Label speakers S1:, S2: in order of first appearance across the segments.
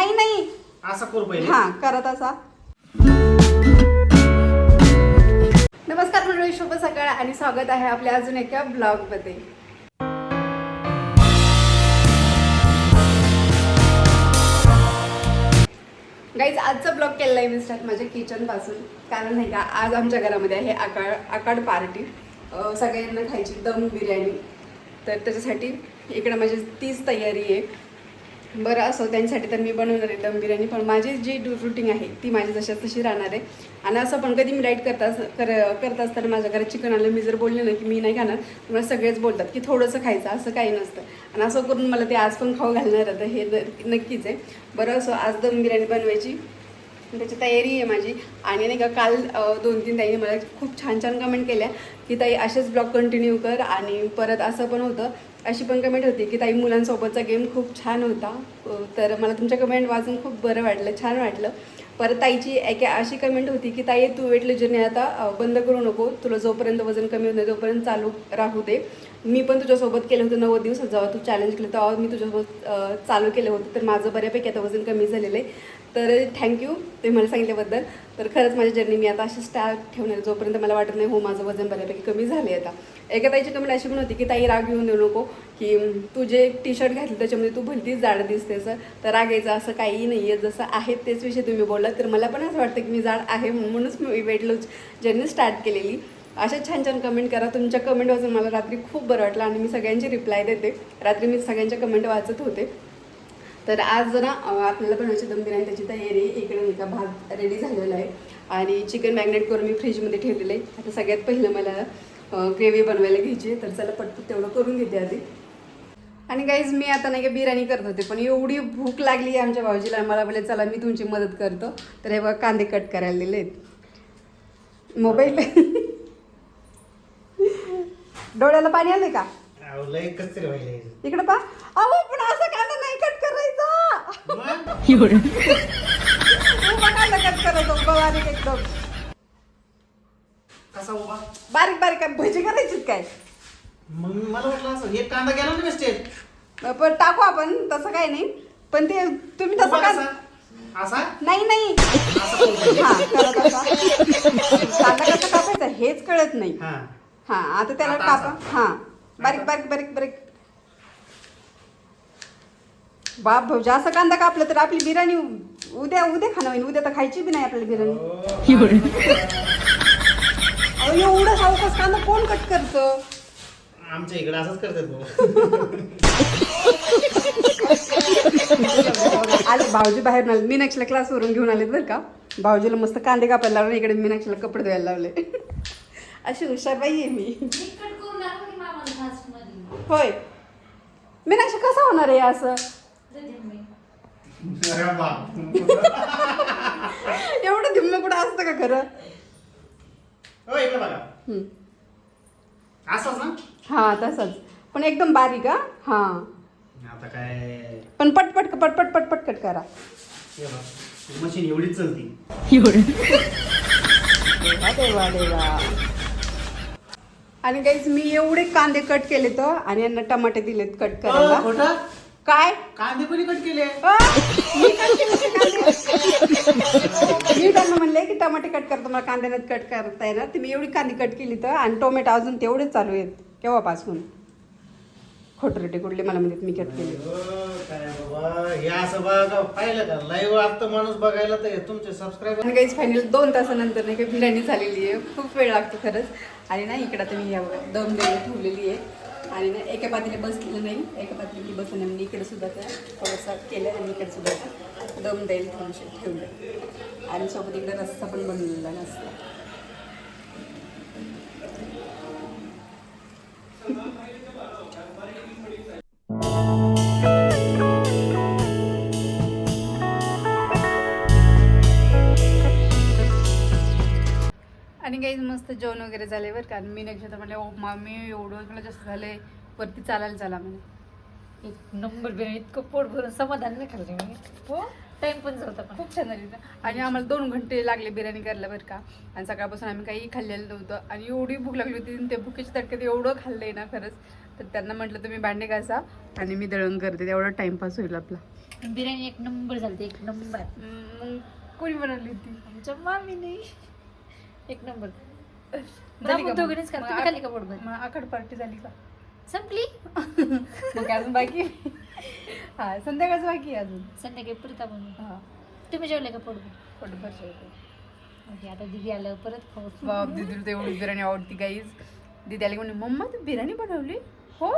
S1: नाही नाही
S2: असा करू पहिले.
S1: हा करत असा. नमस्कार मंडळी, शुभ सकाळ आणि स्वागत आहे आपल्या अजून एका ब्लॉग मध्ये. गाईज आजचा ब्लॉग केलेला आहे मी स्टार्ट माझ्या किचन पासून. कारण नाही का आज आमच्या घरामध्ये आहे आकाड पार्टी. सगळ्यांना खायची दम बिर्याणी. तर त्याच्यासाठी इकडे माझी तीच तयारी आहे. बरं असो त्यांच्यासाठी तर मी बनवणार आहे दम बिर्याणी. पण माझी जी रुटीन आहे ती माझी जशाच तशी राहणार आहे. आणि असं पण कधी मी डाईट करत असताना माझ्या घरात चिकन आलं, मी जर बोलले ना की मी नाही खाणार, तर मला सगळेच बोलतात की थोडंसं खायचं, असं काही नसतं. आणि असं करून मला ते आज पण खाऊ घालणार आहे, हे नक्कीच आहे. बरं असो आज दम बिर्याणी बनवायची त्याची तयारी आहे माझी. आणि नाही का काल 2-3 ताईने मला खूप छान छान कमेंट केल्या की ताई असेच ब्लॉग कंटिन्यू कर. आणि परत असं पण होतं, अशी पण कमेंट होती की ताई मुलांसोबतचा गेम खूप छान होता. तर मला तुमच्या कमेंट वाचून खूप बरं वाटलं, छान वाटलं. परत ताईची अशी कमेंट होती की ताई तू वेट लूज जर्नी आता बंद करू नको, तुला जोपर्यंत वजन कमी होत नाही तोपर्यंत चालू राहू दे. मी पण तुझ्यासोबत केलं होतं 90 दिवसात, जेव्हा तू चॅलेंज केलं तेव्हा मी तुझ्यासोबत चालू केलं होतं. तर माझं बऱ्यापैकी आता वजन कमी झालेलं आहे. तर थँक्यू ते मला सांगितल्याबद्दल. तर खरंच माझी जर्नी मी आता अशी स्टार्ट ठेवणार जोपर्यंत मला वाटत नाही हो माझं वजन बऱ्यापैकी कमी झाले. आता एका ताईची कमेंट अशी पण होती की ताई राग घेऊन देऊ नको, की तू जे टी-शर्ट घातलं त्याच्यामध्ये तू भलतीच जाड दिसतेस. तर रागायचं असं काही नाही आहे, जसं आहे तेच विषय तुम्ही बोलला. तर मला पण असं वाटतं की मी जाड आहे म्हणूनच मी वेट लूज जर्नी स्टार्ट केलेली. अशा छान छान कमेंट करा. तुमच्या कमेंट वाचून मला रात्री खूप बरं वाटलं आणि मी सगळ्यांची रिप्लाय देते. रात्री मी सगळ्यांच्या कमेंट वाचत होते. तर आज ना आपल्याला बनवायची दम बिर्याणी त्याची तयारी. इकडे नाही का भात रेडी झालेला आहे आणि चिकन मॅग्नेट करून मी फ्रीजमध्ये ठेवलेलं आहे. आता सगळ्यात पहिलं मला ग्रेव्ही बनवायला घ्यायची आहे, तर चला पटपट तेवढं करून घेते आधी. आणि गाईज मी आता नाही का बिर्याणी करत होते, पण एवढी भूक लागली आहे आमच्या भाऊजीला, मला बोलले चला मी तुमची मदत करतो. तर हे बघा कांदे कट करायला दिले आहेत. मोबाईल डोळ्याला पाणी आलंय का? इकडे पा. अहो पण असं कांदा नाही कट करायचा. कट करायचं बारीक एकदम.
S2: कसा उभा
S1: बारीक बारीक काय भजी करायची काय?
S2: मग मला वाटलं असं हे कांदा गेला ना मिस्टेक.
S1: पण टाकू आपण, तसं काही नाही. पण ते तुम्ही तसं काय
S2: असा
S1: नाही नाही हा करत असा. कांदा कसा कापायचा हेच कळत नाही. हा आता त्याला कापा. हा बारीक बारीक बारीक बारीक. बाप भाऊ जास्त कांदा कापलं तर आपली बिर्याणी उद्या खाणं होईल. उद्या तर खायची बी नाही आपल्याला बिर्याणी. एवढं सावकाश कांदा कोण कट करतं?
S2: आमच्या इकडे असंच करतात.
S1: आज भाऊजी बाहेर आले, मीनाक्षीला क्लासवरून घेऊन आलेत बरं का. भाऊजीला मस्त कांदे कापायला लावले, इकडे मीनाक्षीला कपडे धुवायला लावले. अशी हुशार बाई आहे मी. होय मीनाक्षी कसं होणार आहे असं? एवढं धिम्म कुठं असतं का खरं?
S2: असंच ना?
S1: हा तसंच, पण एकदम बारीक. हा
S2: आता काय
S1: पण पटपट पटपट पटपट कट करा.
S2: मशीन एवढीच चलती.
S1: देवा देवा. आणि गाईज मी एवढे कांदे कट केले तर, आणि यांना टमाटे दिलेत कट करायला.
S2: खोटं
S1: काय
S2: कांदे कोणी कट केले?
S1: मी कट केले ते कांदे. मी त्यांना म्हणले की टमाटे कट करतो, मला कांद्याने कट करता येणार. तर मी एवढी कांदे कट केली तर, आणि टोमॅटो अजून तेवढेच चालू आहेत केव्हापासून. खोटरेटे कुठले मला म्हणतात मी कट केले.
S2: काय बाबा हे असं बघा पाहिलं का लाईव्ह आता माणूस बघायला तर तुमचे सबस्क्रायबर.
S1: आणि काहीच फायनल 2 तासानंतर नाही काही बिर्याणी झालेली आहे. खूप वेळ लागतो खरंच. आणि ना इकडं आता मी या दम द्यायला ठेवलेली आहे. आणि ना एका पातीला बसलेलं नाही, एका पातीला बसलं नाही. इकडे सुद्धा त्या थोडंसं केलं आणि इकडे सुद्धा दम द्यायला थोडंसं ठेवलं. आणि सोबत इकडे रस्सा पण बनवलेला नसला. आणि काही मस्त जेवण वगैरे झाले बरं का. मी नाही तर म्हणले ओ मामी एवढं मला जास्त झालंय, वरती चालायला झाला म्हणे.
S3: एक नंबर बिर्याणी, इतकं पोट भरून समाधान नाही खाल्ली मी. हो टाइम पण झाला,
S1: खूप छान झाली. आणि आम्हाला 2 घंटे लागले बिर्याणी करायला बरं का. आणि सकाळपासून आम्ही काही खाल्लेलं नव्हतं आणि एवढी भूक लागली होती. ते भुकेच्या तडक्यात एवढं खाल्लंय ना खरंच. तर त्यांना म्हटलं तुम्ही भांडे घासा आणि मी दळण करते, तेवढा टाइमपास होईल आपला.
S3: बिर्याणी एक नंबर झाली, एक नंबर.
S1: मग कोणी बनवली ती?
S3: आमच्या मामीने एक नंबर.
S1: झाली का
S3: आपण दोघींनीच
S1: मग?
S3: का तुम्ही खाली का पोटभर?
S1: मग आखाड पार्टी झाली का?
S3: संपली.
S1: मग काय अजून बाकी? हा, संध्याकाळचं बाकी आहे अजून.
S3: संध्याकाळी परत आपण.
S1: हा,
S3: तुम्ही जेवले का पोटभर?
S1: पोटभर जेवते.
S3: ओके, आता दिदी आलं परत खाऊ.
S1: बाप, दीदीला तेवढी बिर्याणी आवडती गाईज. दीदी आली म्हणे मम्मा तू बिर्याणी बनवली? हो,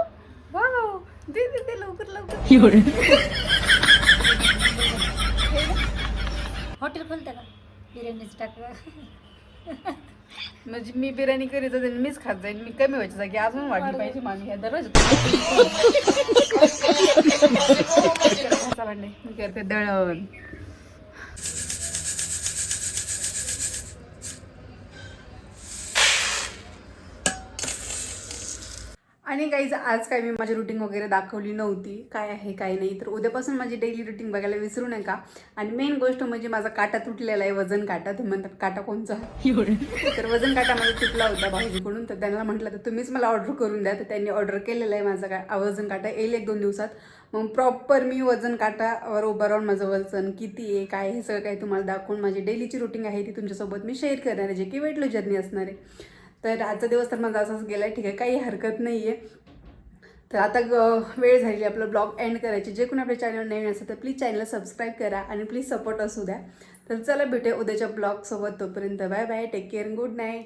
S1: वाव, दीदी ते लवकर लवकर.
S3: हॉटेल खोलता का बिर्याणीच टाका.
S1: म्हणजे मी बिर्याणी करीत होते आणि मीच खात जाईन, मी कमी व्हायच्या जागी अजून वाढली पाहिजे मामी ह्या दररोज. भांडे मी करते दळण. आणि गाईज आज काय मी माझी रुटीन वगैरे दाखवली नव्हती, काय आहे काय नाही. तर उद्यापासून माझी डेली रुटीन बघायला विसरू नका. आणि मेन गोष्ट म्हणजे माझा काटा तुटलेला आहे, वजन काटा. ते म्हणतात काटा कोणचा? तर वजन काटा माझा तुटला होता भाऊजीकडून, तर त्यांना म्हटलं तर तुम्हीच मला ऑर्डर करून द्या. तर त्यांनी ऑर्डर केलेलं आहे. माझा वजन काटा येईल 1-2 दिवसात. मग प्रॉपर मी वजन काटावर उभं राहून माझं वजन किती आहे काय हे सगळं काही तुम्हाला दाखवून माझी डेलीची रुटीन आहे ती तुमच्यासोबत मी शेअर करणार आहे, जे की वेट लॉस जर्नी असणार आहे. तर आजचा दिवस तर माझा असाच गेला आहे, ठीक आहे, काही हरकत नाही आहे. तर आता वेळ झाली आपलं ब्लॉग एंड करायची. जे कोणी आपल्या चॅनल नवीन असेल तर प्लीज चॅनलला सबस्क्राईब करा आणि प्लीज सपोर्ट असू द्या. तर चला भेटूया उद्याच्या ब्लॉगसोबत. तोपर्यंत bye bye, take care, good night.